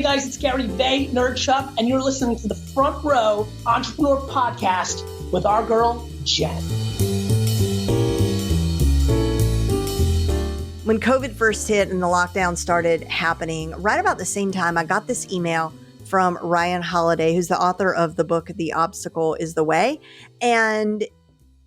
guys, it's Gary Vaynerchuk, and you're listening to the Front Row Entrepreneur Podcast with our girl, Jen. When COVID first hit and the lockdown started happening, right about the same time, I got this email from Ryan Holiday, who's the author of the book, The Obstacle is the Way. And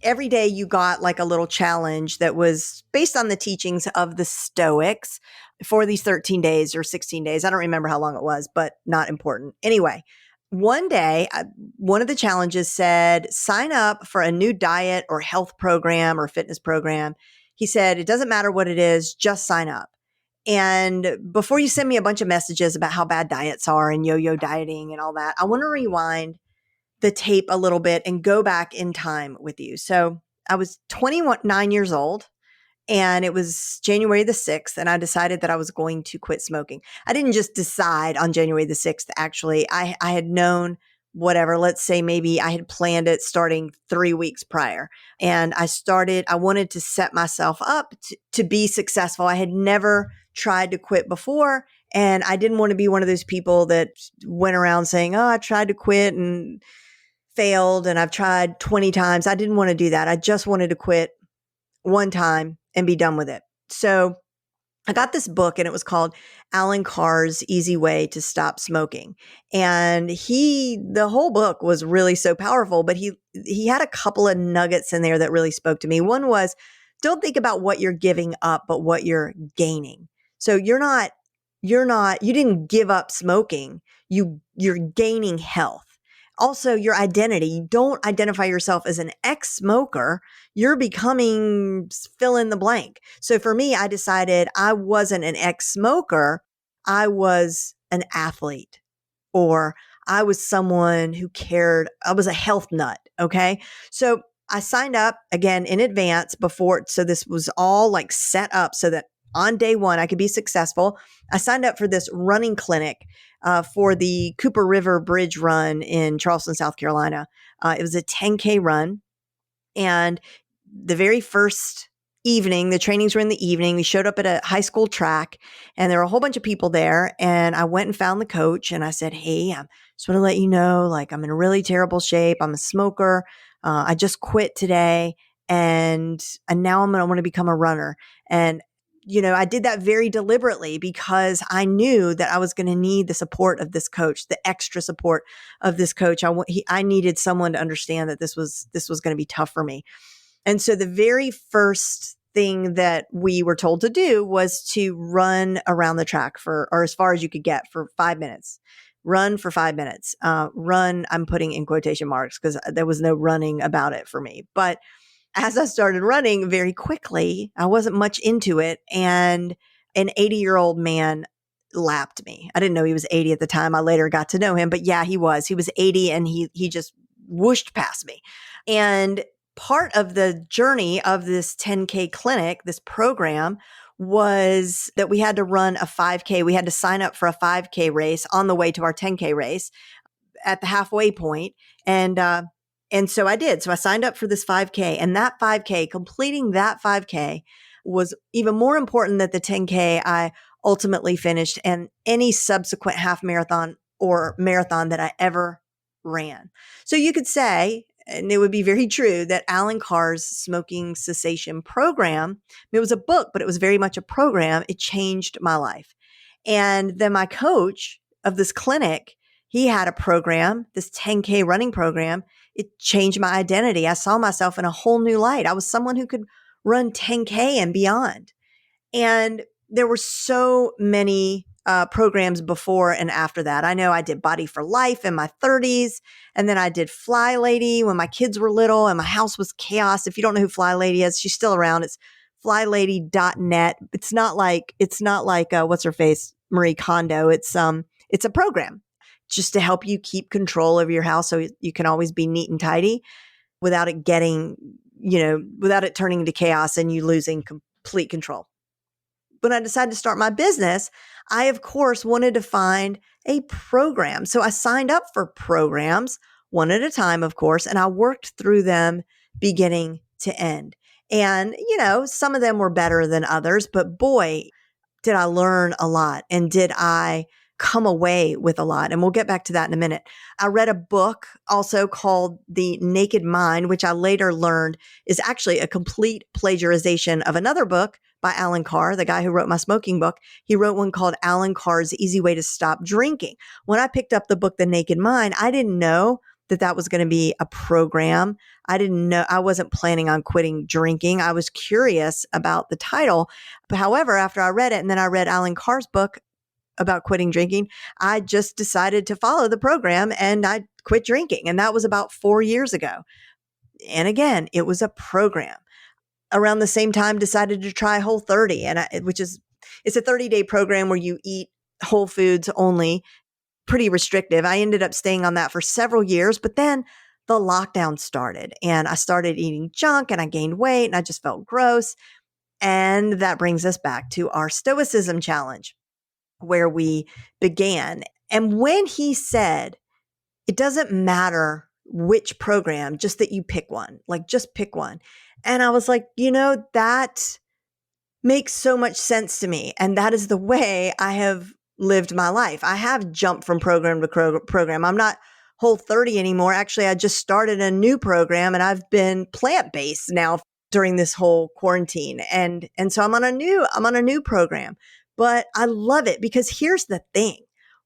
every day you got like a little challenge that was based on the teachings of the Stoics for these 13 days or 16 days. I don't remember how long it was, but not important. Anyway, one day, one of the challenges said, sign up for a new diet or health program or fitness program. He said, it doesn't matter what it is, just sign up. And before you send me a bunch of messages about how bad diets are and yo-yo dieting and all that, I want to rewind the tape a little bit and go back in time with you. So I was 29 years old and it was January the 6th and I decided that I was going to quit smoking. I didn't just decide on January the 6th, actually. I had known whatever, let's say maybe I had planned it starting 3 weeks prior. And I wanted to set myself up to be successful. I had never tried to quit before. And I didn't want to be one of those people that went around saying, oh, I tried to quit and failed and I've tried 20 times. I didn't want to do that. I just wanted to quit one time and be done with it. So I got this book and it was called Alan Carr's Easy Way to Stop Smoking. And the whole book was really so powerful, but he had a couple of nuggets in there that really spoke to me. One was, don't think about what you're giving up, but what you're gaining. So you didn't give up smoking. You're gaining health. Also, your identity. You don't identify yourself as an ex-smoker. You're becoming fill in the blank. So for me, I decided I wasn't an ex-smoker. I was an athlete, or I was someone who cared. I was a health nut. Okay. So I signed up again in advance before. So this was all like set up so that on day one, I could be successful. I signed up for this running clinic for the Cooper River Bridge Run in Charleston, South Carolina. It was a 10K run. And the very first evening, the trainings were in the evening. We showed up at a high school track and there were a whole bunch of people there. And I went and found the coach and I said, hey, I just want to let you know, like, I'm in really terrible shape. I'm a smoker. I just quit today. And now I want to become a runner. And I did that very deliberately because I knew that I was going to need the support of this coach, the extra support of this coach. I needed someone to understand that this was going to be tough for me. And so the very first thing that we were told to do was to run around the track or as far as you could get for 5 minutes. Run for 5 minutes. Run, I'm putting in quotation marks because there was no running about it for me. But as I started running very quickly, I wasn't much into it. And an 80-year-old man lapped me. I didn't know he was 80 at the time. I later got to know him, but yeah, he was 80 and he just whooshed past me. And part of the journey of this 10K clinic, this program, was that we had to run a 5K. We had to sign up for a 5K race on the way to our 10K race at the halfway point. And so I did. So I signed up for this 5K, and that 5K, completing that 5K was even more important than the 10K I ultimately finished and any subsequent half marathon or marathon that I ever ran. So you could say, and it would be very true, that Alan Carr's smoking cessation program, it was a book, but it was very much a program. It changed my life. And then my coach of this clinic, he had a program, this 10K running program. It changed my identity. I saw myself in a whole new light. I was someone who could run 10K and beyond. And there were so many programs before and after that. I know I did Body for Life in my 30s. And then I did Fly Lady when my kids were little and my house was chaos. If you don't know who Fly Lady is, she's still around. It's flylady.net. It's not like what's her face, Marie Kondo. It's a program just to help you keep control of your house so you can always be neat and tidy without it without it turning into chaos and you losing complete control. When I decided to start my business, I, of course, wanted to find a program. So I signed up for programs one at a time, of course, and I worked through them beginning to end. And, some of them were better than others, but boy, did I learn a lot. And did I come away with a lot. And we'll get back to that in a minute. I read a book also called The Naked Mind, which I later learned is actually a complete plagiarization of another book by Alan Carr, the guy who wrote my smoking book. He wrote one called Alan Carr's Easy Way to Stop Drinking. When I picked up the book, The Naked Mind, I didn't know that was going to be a program. I didn't know, I wasn't planning on quitting drinking. I was curious about the title. But however, after I read it, and then I read Alan Carr's book about quitting drinking, I just decided to follow the program and I quit drinking. And that was about 4 years ago. And again, it was a program. Around the same time, decided to try Whole30, it's a 30-day program where you eat whole foods only, pretty restrictive. I ended up staying on that for several years, but then the lockdown started and I started eating junk and I gained weight and I just felt gross. And that brings us back to our Stoicism challenge where we began. And when he said, it doesn't matter which program, just that you pick one, like just pick one. And I was like, that makes so much sense to me. And that is the way I have lived my life. I have jumped from program to program. I'm not Whole30 anymore. Actually, I just started a new program and I've been plant-based now during this whole quarantine. And so I'm on a new program, but I love it because here's the thing.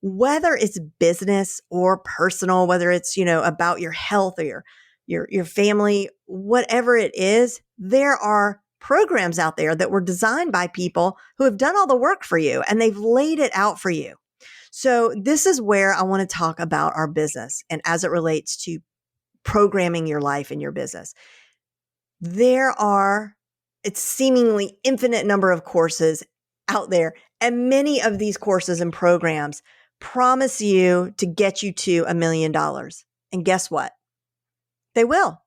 Whether it's business or personal, whether it's, about your health or your family, whatever it is, there are programs out there that were designed by people who have done all the work for you and they've laid it out for you. So this is where I want to talk about our business and as it relates to programming your life and your business. It's seemingly infinite number of courses out there, and many of these courses and programs promise you to get you to $1 million. And guess what? They will.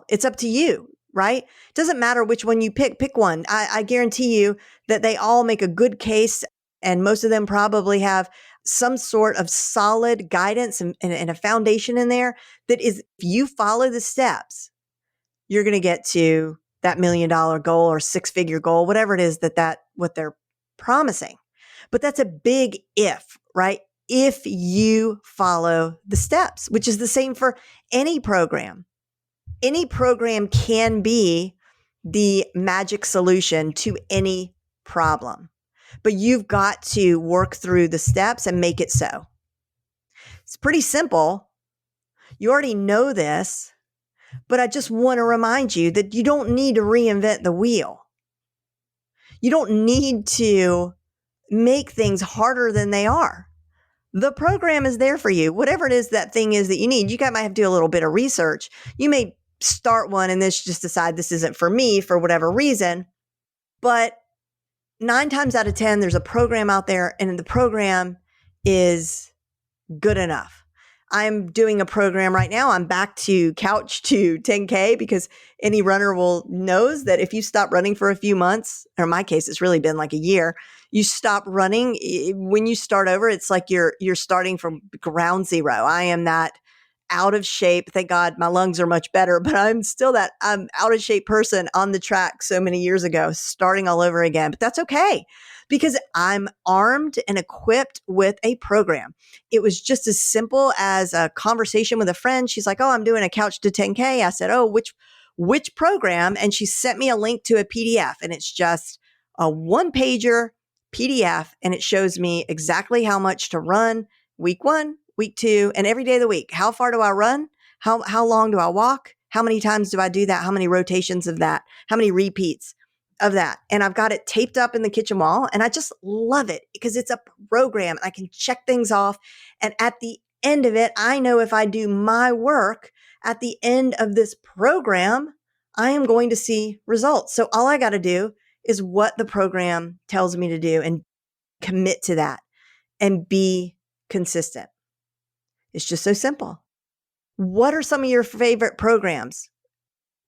It's up to you, right? It doesn't matter which one you pick one. I guarantee you that they all make a good case, and most of them probably have some sort of solid guidance and a foundation in there that is, if you follow the steps, you're going to get to that $1 million goal or 6-figure goal, whatever it is what they're promising. But that's a big if, right? If you follow the steps, which is the same for any program. Any program can be the magic solution to any problem, but you've got to work through the steps and make it so. It's pretty simple. You already know this, but I just want to remind you that you don't need to reinvent the wheel. You don't need to make things harder than they are. The program is there for you. Whatever it is that thing is that you need, you might have to do a little bit of research. You may start one and then just decide this isn't for me for whatever reason. But 9 times out of 10, there's a program out there and the program is good enough. I'm doing a program right now. I'm back to couch to 10K because any runner knows that if you stop running for a few months, or in my case, it's really been like a year, you stop running. When you start over, it's like you're starting from ground zero. I am that out of shape. Thank God my lungs are much better, but I'm still that I'm out of shape person on the track so many years ago, starting all over again. But that's okay because I'm armed and equipped with a program. It was just as simple as a conversation with a friend. She's like, "Oh, I'm doing a couch to 10K." I said, "Oh, which program?" And she sent me a link to a PDF, and it's just a 1-pager PDF, and it shows me exactly how much to run week 1, week 2, and every day of the week. How far do I run? How long do I walk? How many times do I do that? How many rotations of that? How many repeats of that? And I've got it taped up in the kitchen wall, and I just love it because it's a program. I can check things off, and at the end of it, I know if I do my work at the end of this program, I am going to see results. So all I got to do is what the program tells me to do and commit to that and be consistent. It's just so simple. What are some of your favorite programs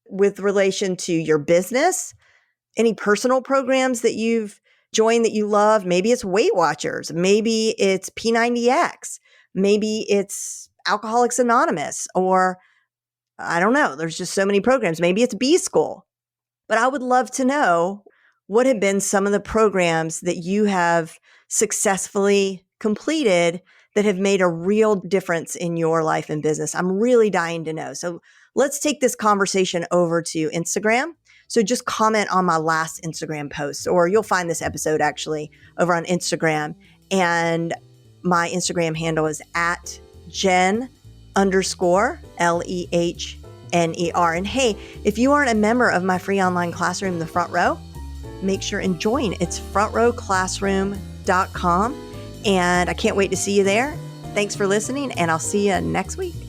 with relation to your business? Any personal programs that you've joined that you love? Maybe it's Weight Watchers. Maybe it's P90X. Maybe it's Alcoholics Anonymous, or I don't know. There's just so many programs. Maybe it's B School. But I would love to know what have been some of the programs that you have successfully completed that have made a real difference in your life and business? I'm really dying to know. So let's take this conversation over to Instagram. So just comment on my last Instagram post, or you'll find this episode actually over on Instagram. And my Instagram handle is at Jen_LEHNER. And hey, if you aren't a member of my free online classroom, The Front Row, make sure and join. It's frontrowclassroom.com. And I can't wait to see you there. Thanks for listening, and I'll see you next week.